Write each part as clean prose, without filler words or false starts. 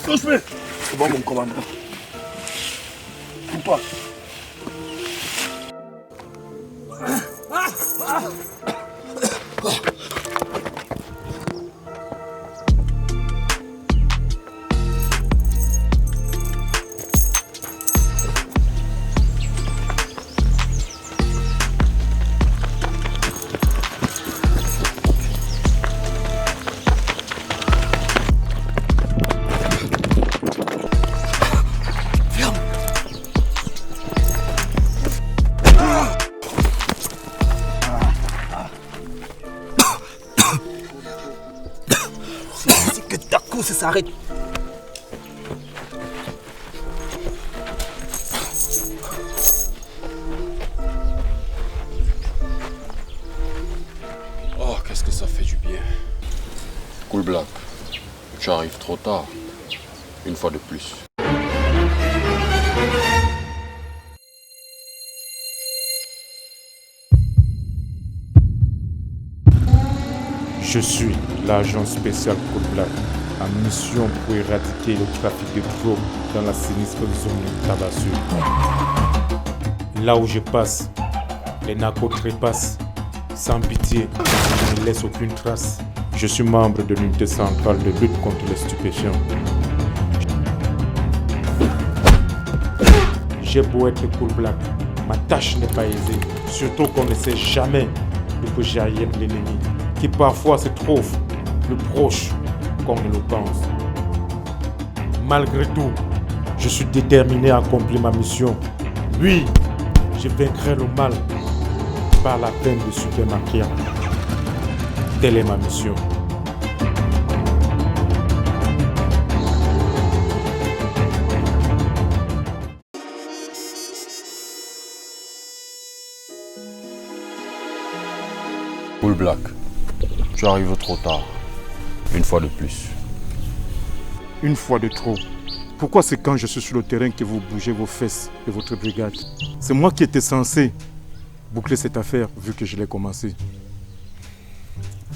Touche plus. C'est bon, mon commandant. Ou pas. C'est que ta course s'arrête. Oh, qu'est-ce que ça fait du bien. Cool Black, tu arrives trop tard. Une fois de plus. Je suis l'agent spécial Cool Black, en mission pour éradiquer le trafic de drogue dans la sinistre zone de Tabassut. Là où je passe, les narcos trépassent sans pitié, je ne laisse aucune trace. Je suis membre de l'unité centrale de lutte contre les stupéfiants. J'ai beau être Cool Black, ma tâche n'est pas aisée, surtout qu'on ne sait jamais d'où peut jaillir l'ennemi, qui parfois se trouve plus proche qu'on ne le pense. Malgré tout, je suis déterminé à accomplir ma mission. Oui, je vaincrai le mal par la peine de Supermaquia. Telle est ma mission. Cool Black, tu arrives trop tard. Une fois de plus. Une fois de trop. Pourquoi c'est quand je suis sur le terrain que vous bougez vos fesses de votre brigade? C'est moi qui étais censé boucler cette affaire vu que je l'ai commencé.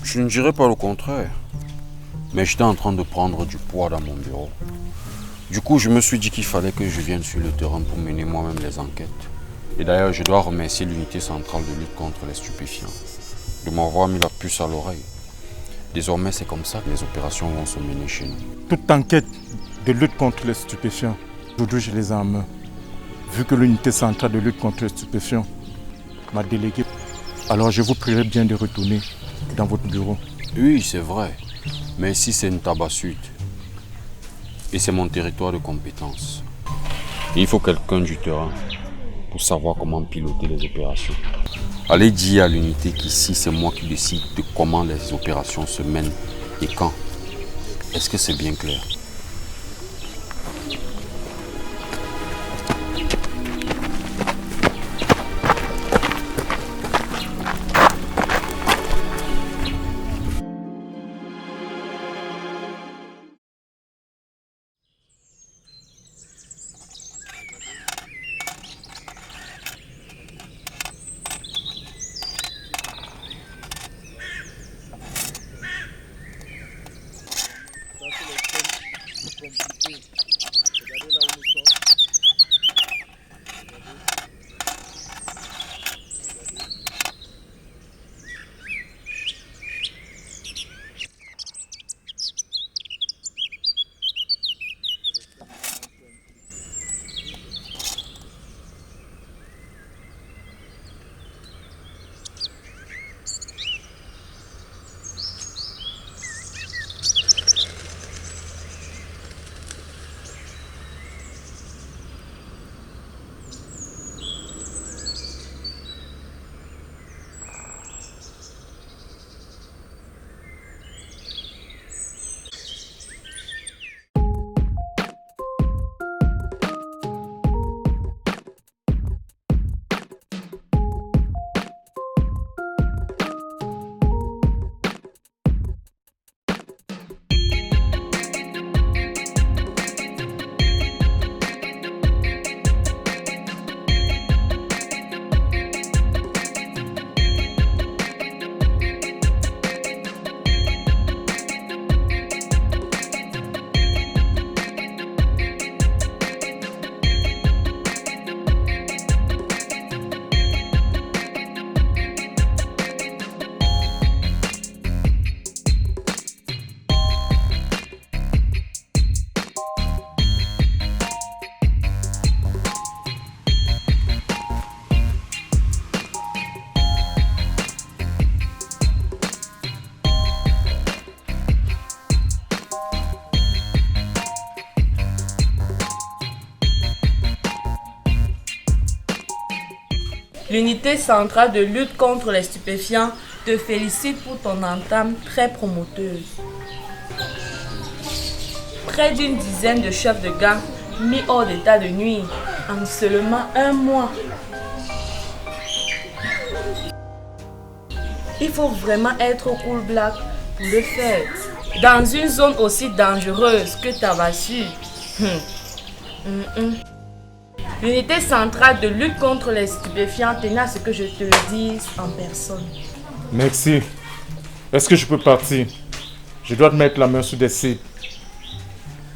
Je ne dirais pas le contraire. Mais j'étais en train de prendre du poids dans mon bureau. Du coup, je me suis dit qu'il fallait que je vienne sur le terrain pour mener moi-même les enquêtes. Et d'ailleurs, je dois remercier l'unité centrale de lutte contre les stupéfiants de m'avoir mis la puce à l'oreille. Désormais, c'est comme ça que les opérations vont se mener chez nous. Toute enquête de lutte contre les stupéfiants, aujourd'hui je les ai en main. Vu que l'unité centrale de lutte contre les stupéfiants m'a délégué, alors je vous prierai bien de retourner dans votre bureau. Oui, c'est vrai. Mais ici, c'est une Tabassut. Et c'est mon territoire de compétence. Et il faut quelqu'un du terrain pour savoir comment piloter les opérations. Allez dire à l'unité qu'ici, c'est moi qui décide de comment les opérations se mènent et quand. Est-ce que c'est bien clair? L'unité centrale de lutte contre les stupéfiants te félicite pour ton entame très promoteuse. Près d'une dizaine de chefs de gang mis hors d'état de nuire en seulement 1 mois. Il faut vraiment être cool black pour le faire. Dans une zone aussi dangereuse que Tabasu. L'unité centrale de lutte contre les stupéfiants tenait à ce que je te le dise en personne. Merci. Est-ce que je peux partir? Je dois te mettre la main sur des cibles.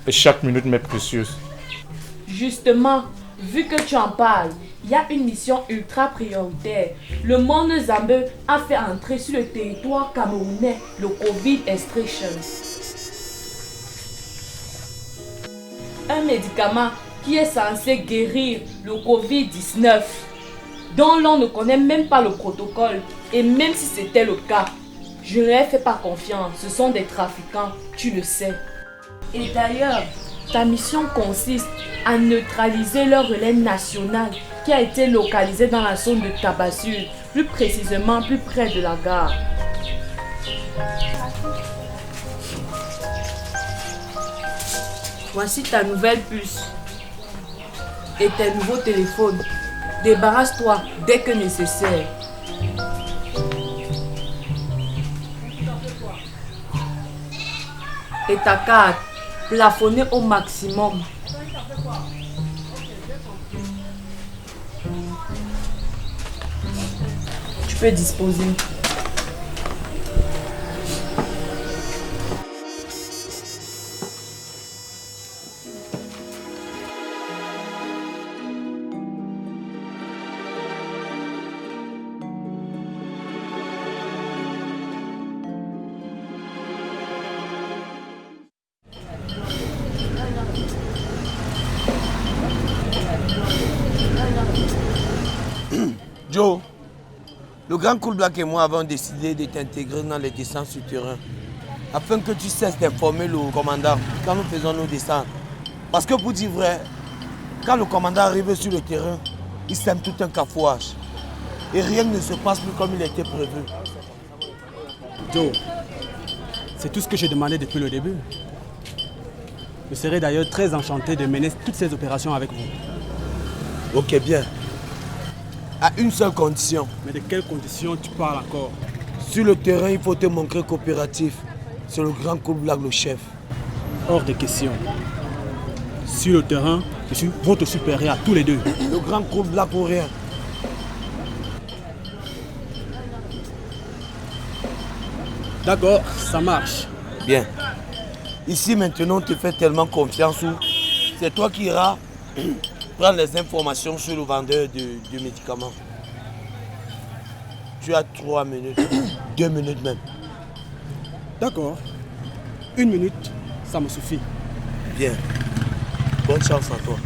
Et chaque minute m'est précieuse. Justement, vu que tu en parles, il y a une mission ultra prioritaire. Le monde Zambé a fait entrer sur le territoire camerounais le Covid Extraction. Un médicament qui est censé guérir le Covid-19, dont l'on ne connaît même pas le protocole. Et même si c'était le cas, je ne leur fais pas confiance. Ce sont des trafiquants, tu le sais. Et d'ailleurs, ta mission consiste à neutraliser leur relais national qui a été localisé dans la zone de Tabassure, plus précisément plus près de la gare. Voici ta nouvelle puce et tes nouveaux téléphones. Débarrasse-toi dès que nécessaire. Et ta carte, plafonnée au maximum. Tu peux disposer. Joe, le grand Cool Black et moi avons décidé de t'intégrer dans les descentes sur terrain afin que tu cesses d'informer le commandant quand nous faisons nos descentes. Parce que pour dire vrai, quand le commandant arrive sur le terrain, il sème tout un cafouage et rien ne se passe plus comme il était prévu. Joe, c'est tout ce que j'ai demandé depuis le début. Je serais d'ailleurs très enchanté de mener toutes ces opérations avec vous. Ok, bien. À une seule condition. Mais de quelles conditions tu parles encore? Sur le terrain, il faut te montrer coopératif. C'est le grand Cool Black le chef. Hors de question. Sur le terrain, je suis votre supérieur à tous les deux. Le grand Cool Black ou rien. D'accord, ça marche. Bien. Ici maintenant, on te fait tellement confiance où c'est toi qui iras prendre les informations sur le vendeur de médicaments. Tu as 3 minutes, 2 minutes même. D'accord. 1 minute, ça me suffit. Bien. Bonne chance à toi.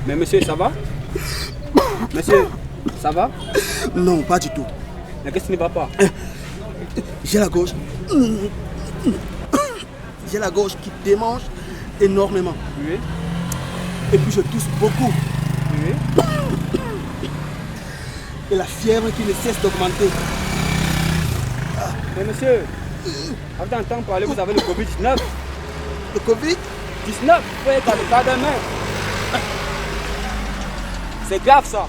Mais monsieur, ça va? Monsieur, ça va? Non, pas du tout. Mais qu'est-ce qui ne va pas? J'ai la gorge. J'ai la gorge qui démange énormément. Oui. Et puis je tousse beaucoup. Oui. Et la fièvre qui ne cesse d'augmenter. Mais monsieur, avant d'entendre parler, vous avez le Covid-19. Le Covid? 19, vous pouvez être dans le cas d'un main. C'est grave ça.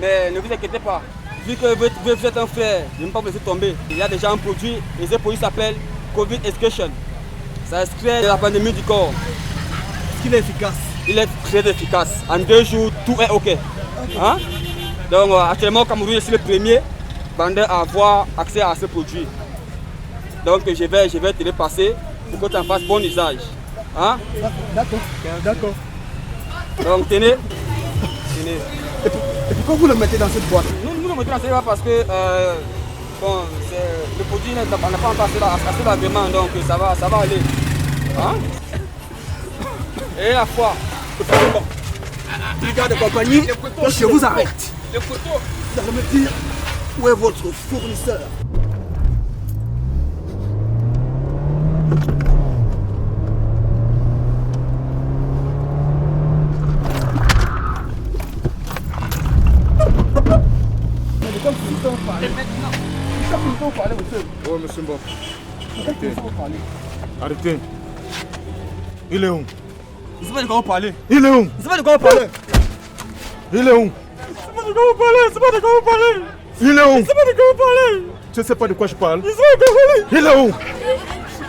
Mais ne vous inquiétez pas. Vu que vous êtes un frère, je ne vais pas vous laisser tomber. Il y a déjà un produit, et ce produit s'appelle Covid Excretion. Ça extrait la pandémie du corps. Est-ce qu'il est efficace? Il est très efficace. En 2 jours, tout est OK. Hein? Donc actuellement, Cameroun est le premier vendeur à avoir accès à ce produit. Donc je vais te le passer pour que tu en fasses bon usage. Hein? D'accord. Donc tenez. Et pourquoi vous le mettez dans cette boîte? Nous le mettons dans cette boîte parce que bon, le produit n'a pas encore assez d'agrément, donc ça va aller. Hein? Et la fois. Bon. Les gars de compagnie, je vous arrête. Le couteau. Vous allez me dire Où est votre fournisseur? Oh, monsieur Mbof. Arrêtez. Il est où? Je sais pas de quoi vous parlez. Il est où? Je sais pas de quoi vous parlez. Il est où? C'est pas de quoi vous parlez. C'est pas de quoi vous parlez. Il est où? C'est pas de quoi vous parlez. Tu sais pas de quoi je parle? Je sais pas de quoi vous parlez. Il est où?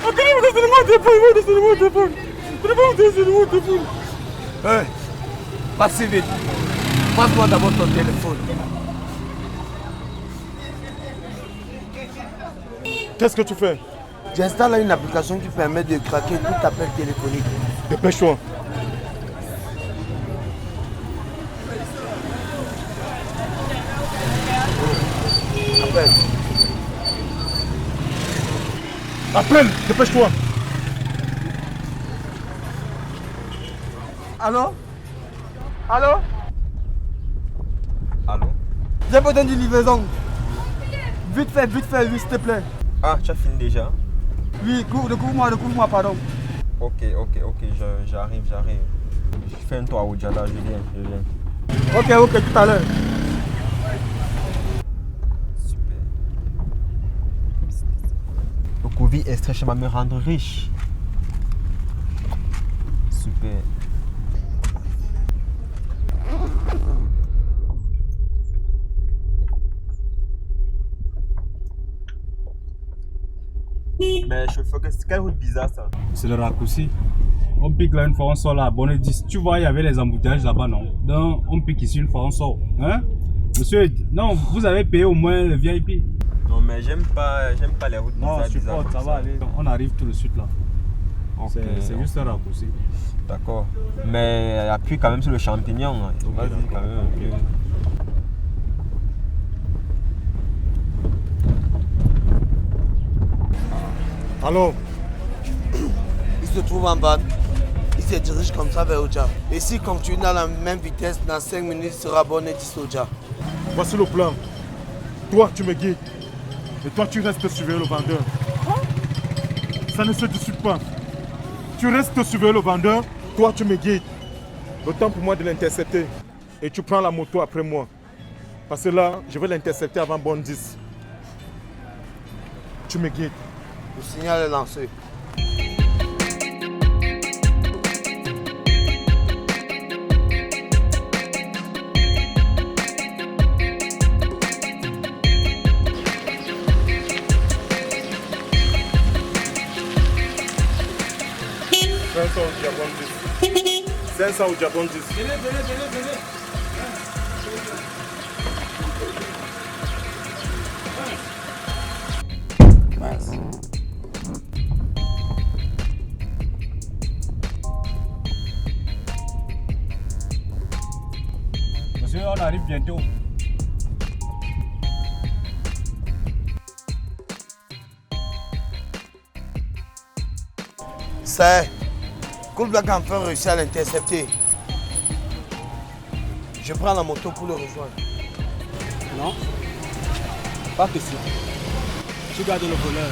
Ok, donnez-moi le téléphone. Donnez-moi le téléphone. Donnez-moi le téléphone. Hey, pas si vite. Passe-moi d'abord ton téléphone. Qu'est-ce que tu fais? J'installe une application qui permet de craquer tout appel téléphonique. Dépêche-toi. Appelle. Appelle, dépêche-toi. Allô? Allô? Allô? J'ai besoin d'une livraison. Vite fait, oui, s'il te plaît. Ah, tu as fini déjà? Oui, couvre-moi, pardon. Ok, j'arrive. Je fais un tour à Oujala, je viens. Ok, tout à l'heure. Super. Le Covid est très va me rendre riche. Super. Mais chauffeur, quelle route bizarre ça? C'est le raccourci. On pique là une fois, on sort là, bonne 10. Tu vois, il y avait les embouteillages là-bas, non? Donc, on pique ici une fois, on sort. Hein? Monsieur, non, vous avez payé au moins le VIP. Non, mais j'aime pas les routes bizarres. Non, supporte, ça va aller. On arrive tout de suite là. Okay. C'est juste un raccourci. D'accord. Mais appuie quand même sur le champignon. Hein. Okay, vas-y, quand même un peu. Allô? Il se trouve en bas. Il se dirige comme ça vers Oja. Et s'il continue dans la même vitesse, dans 5 minutes, il sera abonné 10 Oja. Voici le plan. Toi, tu me guides. Et toi, tu restes surveiller le vendeur. Ça ne se discute pas. Tu restes surveiller le vendeur. Toi, tu me guides. Le temps pour moi de l'intercepter. Et tu prends la moto après moi. Parce que là, je vais l'intercepter avant bon 10. Tu me guides. Le signal est lancé. C'est ça ou diabon 10. Monsieur, on arrive bientôt. C'est. Cool Black a enfin réussi à l'intercepter. Je prends la moto pour le rejoindre. Non, pas question. Tu gardes le voleur.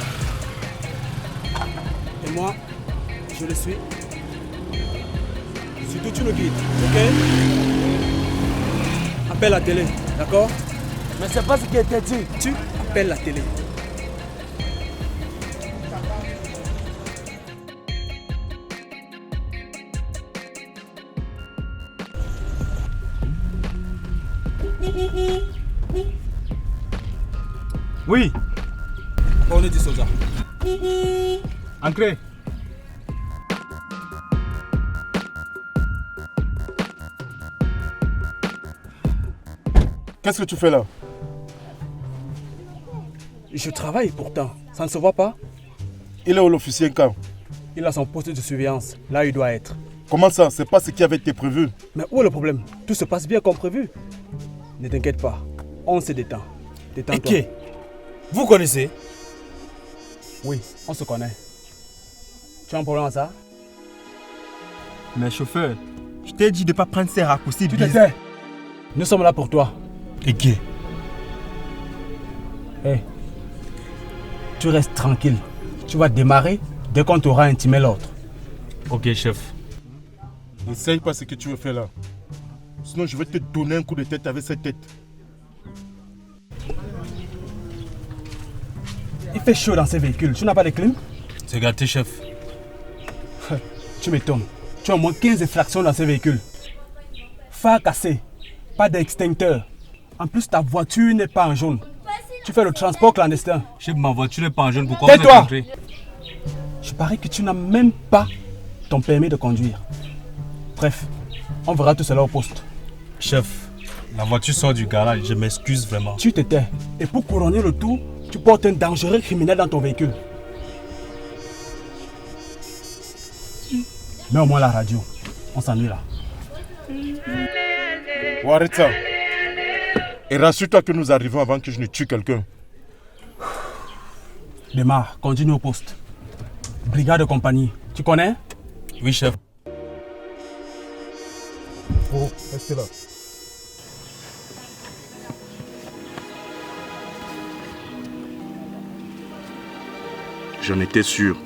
Et moi, je le suis. Surtout tu le guides, ok? Appelle la télé, d'accord? Mais c'est pas ce qui était dit. Tu appelles la télé. Oui, On est dit Soja. entrez. Qu'est-ce que tu fais là? Je travaille pourtant, ça ne se voit pas. Il est où l'officier camp? Il a son poste de surveillance, là où il doit être. Comment ça? C'est pas ce qui avait été prévu. Mais où est le problème? Tout se passe bien comme prévu. Ne t'inquiète pas, on se détend. Détends-toi. Ok. Vous connaissez? Oui, on se connaît. Tu as un problème à ça? Mais chauffeur, je t'ai dit de ne pas prendre ces raccourcis Tu te bizarres. tais. Nous sommes là pour toi. Ok. Hé, tu restes tranquille. Tu vas démarrer dès qu'on t'aura intimé l'ordre. Ok, chef. N'essaye pas ce que tu veux faire là. Sinon, je vais te donner un coup de tête avec cette tête. Il fait chaud dans ces véhicules. Tu n'as pas de clim? C'est gâté, chef. Tu m'étonnes. Tu as au moins 15 effractions dans ces véhicules. Phare cassé, pas d'extincteur. En plus, ta voiture n'est pas en jaune. Tu fais le transport clandestin. Chef, ma voiture n'est pas en jaune. Pourquoi vous êtes Tais-toi! rentré? Je parie que tu n'as même pas ton permis de conduire. Bref, on verra tout cela au poste. Chef, la voiture sort du garage. Je m'excuse vraiment. Tu te tais. Et pour couronner le tout, tu portes un dangereux criminel dans ton véhicule. Mets au moins la radio. On s'ennuie là. Bon, arrête ça. Et rassure-toi que nous arrivons avant que je ne tue quelqu'un. Démarre, continue au poste. Brigade de compagnie. Tu connais? Oui, chef. Oh, restez là. J'en étais sûr.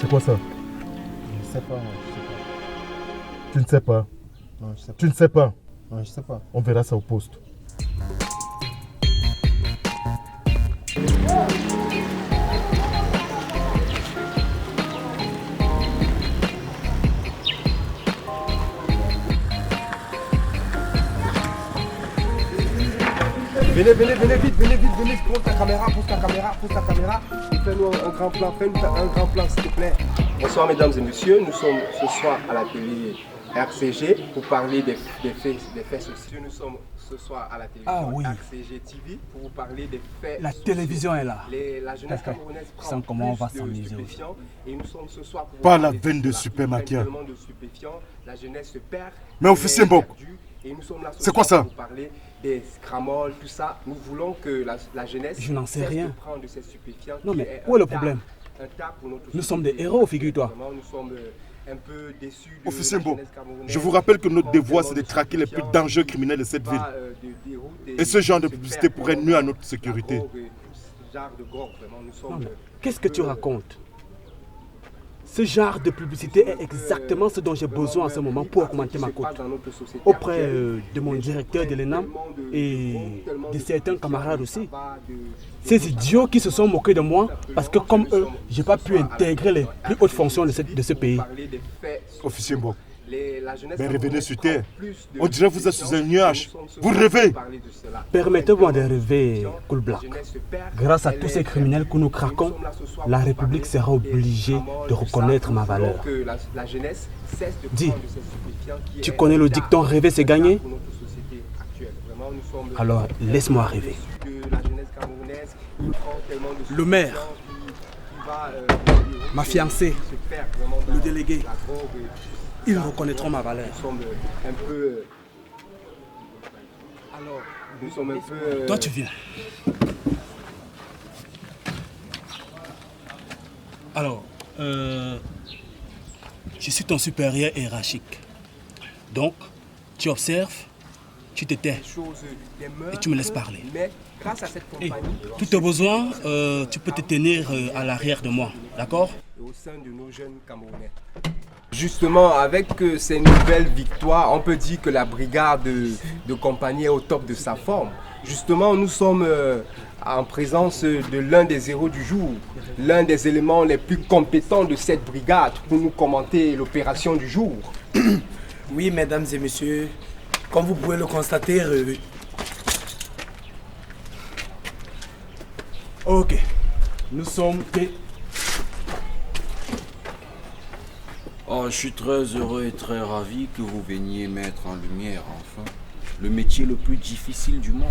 C'est quoi ça? Je sais pas, moi, je sais pas. Tu ne sais pas. Non, je sais pas. Tu ne sais pas. Non, je sais pas. On verra ça au poste. Venez vite, pose ta caméra. Fais-nous un grand plan, s'il te plaît. Bonsoir mesdames et messieurs, nous sommes ce soir à la télé RCG pour parler des faits sociaux. Nous sommes ce soir à la télévision RCG TV pour vous parler des faits La sociaux. télévision est là. La jeunesse camerounaise prend Sans comment on va plus de s'amuser stupéfiants et nous sommes ce soir pour Pas vous la parler veine de cela. Super Maquia. Tellement de stupéfiants, la jeunesse se perd. Mais officier Mbok, Et nous sommes là ce c'est quoi soir ça? pour parler des scramoles, tout ça. Nous voulons que la jeunesse Je n'en sais cesse rien. de prendre de ces stupéfiants Non, qui mais est où est le un problème? tard pour notre Nous société. sommes des héros, figure-toi. Vraiment, nous sommes un peu déçus de Officier la Mbok, jeunesse camerounaise je vous rappelle que notre qui prend devoir, c'est tellement de traquer les plus stupéfiants, dangereux qui criminels de cette va, ville. de déroute Et ce genre de se publicité perd pourrait vraiment nuire à dans notre sécurité. la drogue et ce genre de gore, vraiment, nous sommes Non, mais un qu'est-ce que tu peu, racontes? Ce genre de publicité est exactement ce dont j'ai besoin en ce moment pour augmenter ma cote. Auprès de mon directeur de l'ENAM et de certains camarades aussi. Ces idiots qui se sont moqués de moi parce que comme eux, je n'ai pas pu intégrer les plus hautes fonctions de ce pays. Officier Mbok, mais revenez sur terre. On dirait que vous êtes sous un nuage. Vous rêvez. Permettez-moi de rêver, Cool Black. Grâce à tous ces criminels que nous craquons, la République sera obligée de reconnaître ma valeur. Dis, tu connais le dicton rêver c'est gagner? Alors laisse-moi rêver. Le maire, ma fiancée, le délégué, ils reconnaîtront ma valeur. Nous sommes un peu... Toi tu viens. Alors, je suis ton supérieur hiérarchique. Donc, tu observes, tu te tais et tu me laisses parler. Mais grâce à cette Et compagnie, tout tes besoins, tu peux te tenir à l'arrière de moi, d'accord? et au sein de nos jeunes Camerounais. Justement, avec ces nouvelles victoires, on peut dire que la brigade de compagnie est au top de sa forme. Justement, nous sommes en présence de l'un des héros du jour, l'un des éléments les plus compétents de cette brigade pour nous commenter l'opération du jour. Oui, mesdames et messieurs, comme vous pouvez le constater, Ok, nous sommes... Oh, je suis très heureux et très ravi que vous veniez mettre en lumière, enfin, le métier le plus difficile du monde.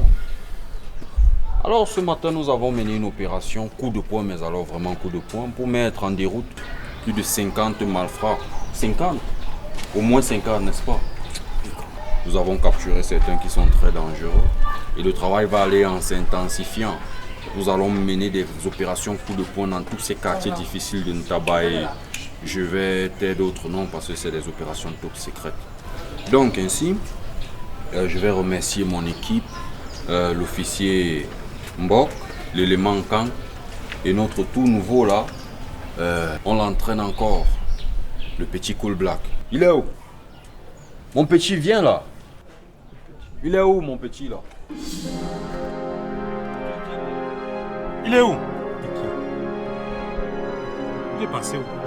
Alors, ce matin, nous avons mené une opération coup de poing, mais alors vraiment coup de poing, pour mettre en déroute plus de 50 malfrats. 50? Au moins 50, n'est-ce pas? Nous avons capturé certains qui sont très dangereux et le travail va aller en s'intensifiant. Nous allons mener des opérations coup de poing dans tous ces quartiers difficiles de Ntaba et je vais taire d'autres noms parce que c'est des opérations top secrètes. Donc ainsi, je vais remercier mon équipe l'officier Mbok, l'élément Kang, et notre tout nouveau là, on l'entraîne encore, le petit Cool Black. Il est où? Mon petit, viens là. Il est où mon petit là? Il est où? Il est passé où?